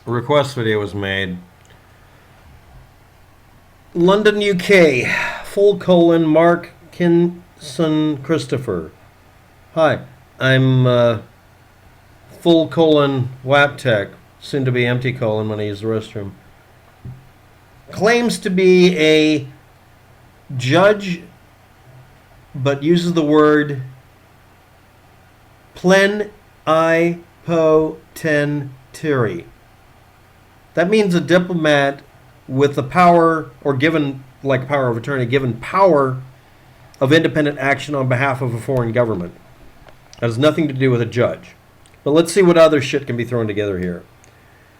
A request video was made. London, UK. Mark Kinson Christopher. Hi, I'm waptek, soon to be empty colon when I use the restroom. Claims to be a judge, but uses the word plenipotentiary. That means a diplomat with the power, or given, like power of attorney, given power of independent action on behalf of a foreign government. That has nothing to do with a judge. But let's see what other shit can be thrown together here.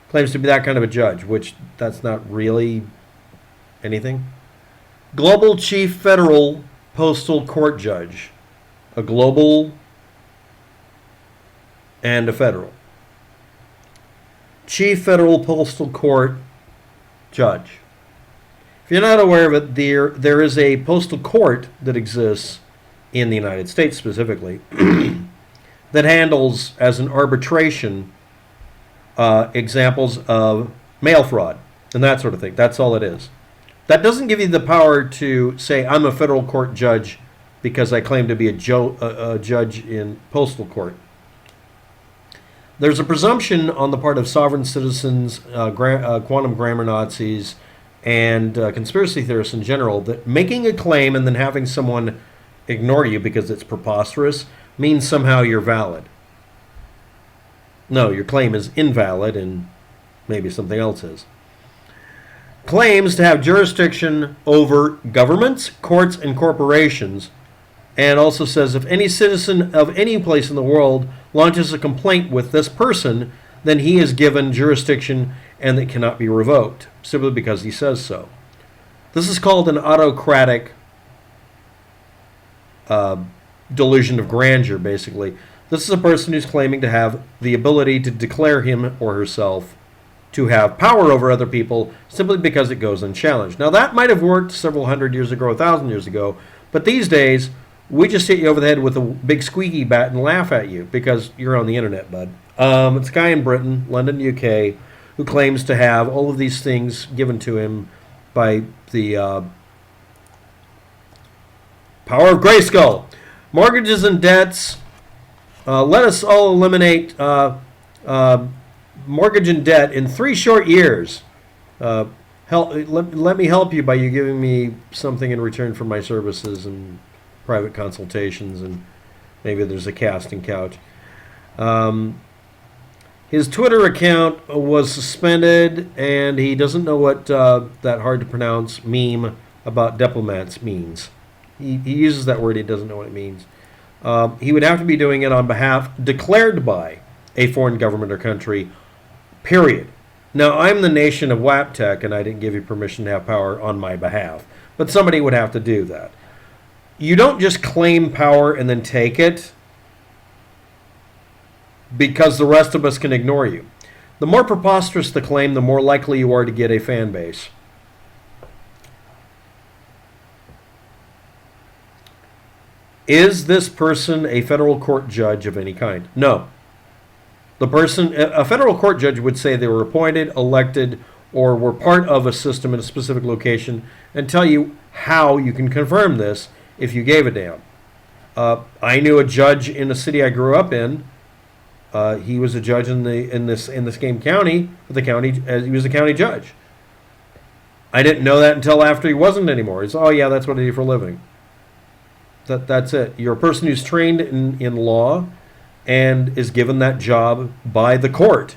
Claims to be that kind of a judge, which that's not really anything. Global Chief Federal Postal Court Judge. A global and a federal. Chief Federal Postal Court Judge. If you're not aware of it, there is a postal court that exists in the United States specifically that handles as an arbitration examples of mail fraud and that sort of thing. That's all it is. That doesn't give you the power to say, I'm a federal court judge because I claim to be a judge in postal court. There's a presumption on the part of sovereign citizens, quantum grammar Nazis, and conspiracy theorists in general that making a claim and then having someone ignore you because it's preposterous means somehow you're valid. No, your claim is invalid and maybe something else is. Claims to have jurisdiction over governments, courts, and corporations, and also says if any citizen of any place in the world launches a complaint with this person, then he is given jurisdiction and it cannot be revoked, simply because he says so. This is called an autocratic delusion of grandeur, basically. This is a person who's claiming to have the ability to declare him or herself to have power over other people simply because it goes unchallenged. Now, that might have worked several hundred years ago, 1,000 years ago, but these days, we just hit you over the head with a big squeaky bat and laugh at you because you're on the internet, bud. It's a guy in Britain, London, UK, who claims to have all of these things given to him by the power of Grayskull. Mortgages and debts. Let us all eliminate mortgage and debt in 3 short years. Let me help you by you giving me something in return for my services and private consultations, and maybe there's a casting couch. His Twitter account was suspended, and he doesn't know what that hard to pronounce meme about diplomats means. He uses that word, he doesn't know what it means. He would have to be doing it on behalf declared by a foreign government or country, period. Now, I'm the nation of waptek, and I didn't give you permission to have power on my behalf, but somebody would have to do that. You don't just claim power and then take it because the rest of us can ignore you. The more preposterous the claim, the more likely you are to get a fan base. Is this person a federal court judge of any kind? No. A federal court judge would say they were appointed, elected, or were part of a system in a specific location and tell you how you can confirm this if you gave a damn. I knew a judge in the city I grew up in. He was a judge in this game county. He was a county judge. I didn't know that until after he wasn't anymore. He's, oh yeah, that's what I do for a living. That's it. You're a person who's trained in law and is given that job by the court.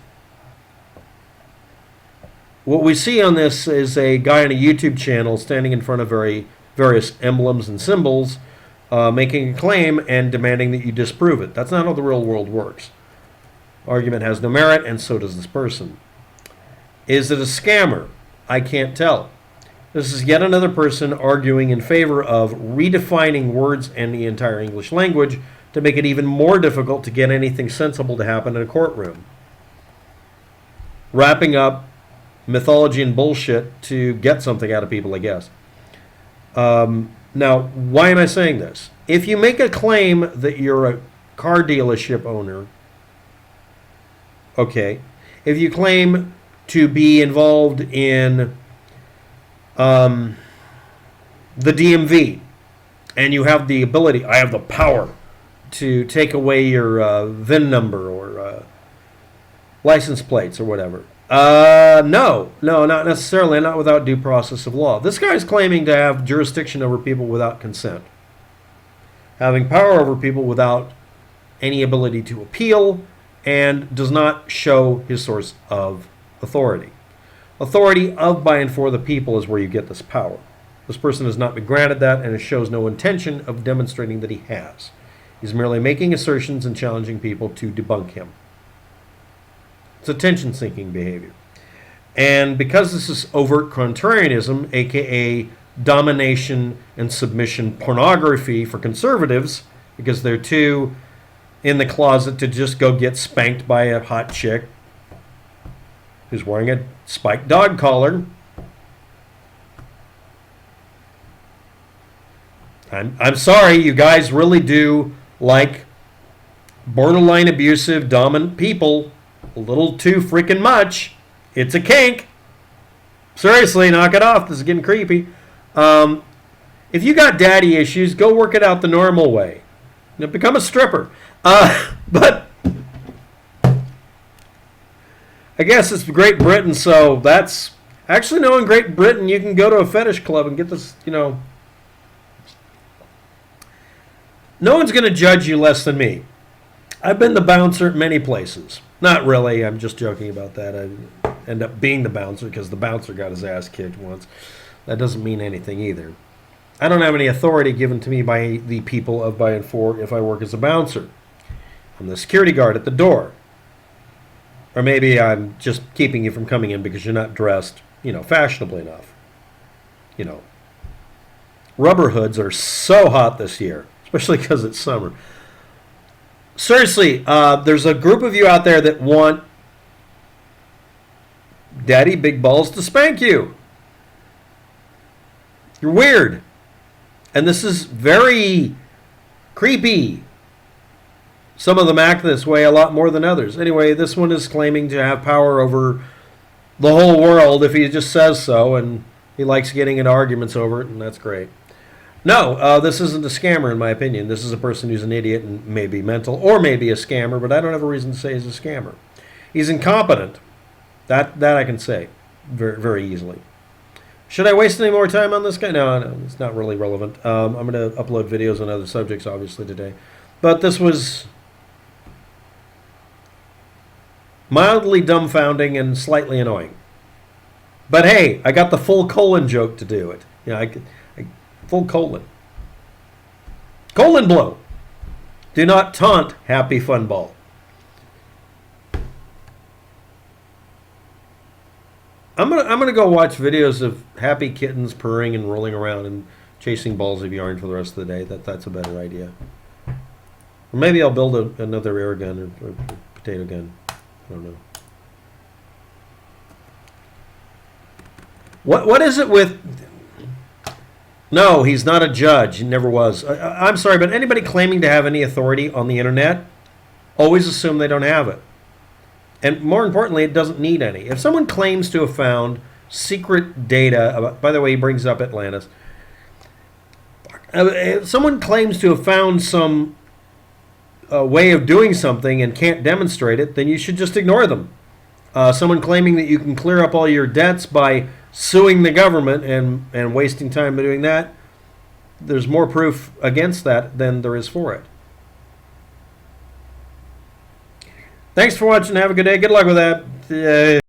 What we see on this is a guy on a YouTube channel standing in front of various emblems and symbols, making a claim and demanding that you disprove it. That's not how the real world works. Argument has no merit, and so does this person. Is it a scammer? I can't tell. This is yet another person arguing in favor of redefining words and the entire English language to make it even more difficult to get anything sensible to happen in a courtroom. Wrapping up mythology and bullshit to get something out of people, I guess. Now, why am I saying this? If you make a claim that you're a car dealership owner, okay. If you claim to be involved in the DMV, and you have the ability, I have the power to take away your VIN number or license plates or whatever. No, not necessarily, not without due process of law. This guy's claiming to have jurisdiction over people without consent, having power over people without any ability to appeal, and does not show his source of authority. Authority of, by, and for the people is where you get this power. This person has not been granted that, and it shows no intention of demonstrating that he has. He's merely making assertions and challenging people to debunk him. It's attention-seeking behavior. And because this is overt contrarianism, aka domination and submission pornography for conservatives, because they're too in the closet to just go get spanked by a hot chick who's wearing a spiked dog collar. I'm sorry, you guys really do like borderline abusive, dominant people a little too freaking much. It's a kink. Seriously, knock it off. This is getting creepy. If you got daddy issues, go work it out the normal way. You know, become a stripper. But I guess it's Great Britain, so that's actually, no, in Great Britain you can go to a fetish club and get this, you know. No one's going to judge you less than me. I've been the bouncer at many places. Not really, I'm just joking about that. I end up being the bouncer because the bouncer got his ass kicked once. That doesn't mean anything either. I don't have any authority given to me by the people of, by, and for if I work as a bouncer. I'm the security guard at the door. Or maybe I'm just keeping you from coming in because you're not dressed, you know, fashionably enough. You know, rubber hoods are so hot this year, especially because it's summer. Seriously, there's a group of you out there that want Daddy Big Balls to spank you. You're weird. And this is very creepy. Some of them act this way a lot more than others. Anyway, this one is claiming to have power over the whole world if he just says so, and he likes getting into arguments over it, and that's great. No, this isn't a scammer in my opinion. This is a person who's an idiot and maybe mental, or maybe a scammer, but I don't have a reason to say he's a scammer. He's incompetent. That I can say very, very easily. Should I waste any more time on this guy? No, it's not really relevant. I'm going to upload videos on other subjects, obviously, today. But this was mildly dumbfounding and slightly annoying. But hey, I got the full colon joke to do it. You know, full colon. Colon blow. Do not taunt Happy Fun Ball. I'm gonna go watch videos of happy kittens purring and rolling around and chasing balls of yarn for the rest of the day. That's a better idea. Or maybe I'll build another air gun or potato gun. I don't know. What is it with? No, he's not a judge. He never was. I'm sorry, but anybody claiming to have any authority on the internet, always assume they don't have it. And more importantly, it doesn't need any. If someone claims to have found secret data, about, by the way, he brings up Atlantis. If someone claims to have found some way of doing something and can't demonstrate it, then you should just ignore them. Someone claiming that you can clear up all your debts by suing the government and wasting time doing that, there's more proof against that than there is for it. Thanks for watching. Have a good day. Good luck with that.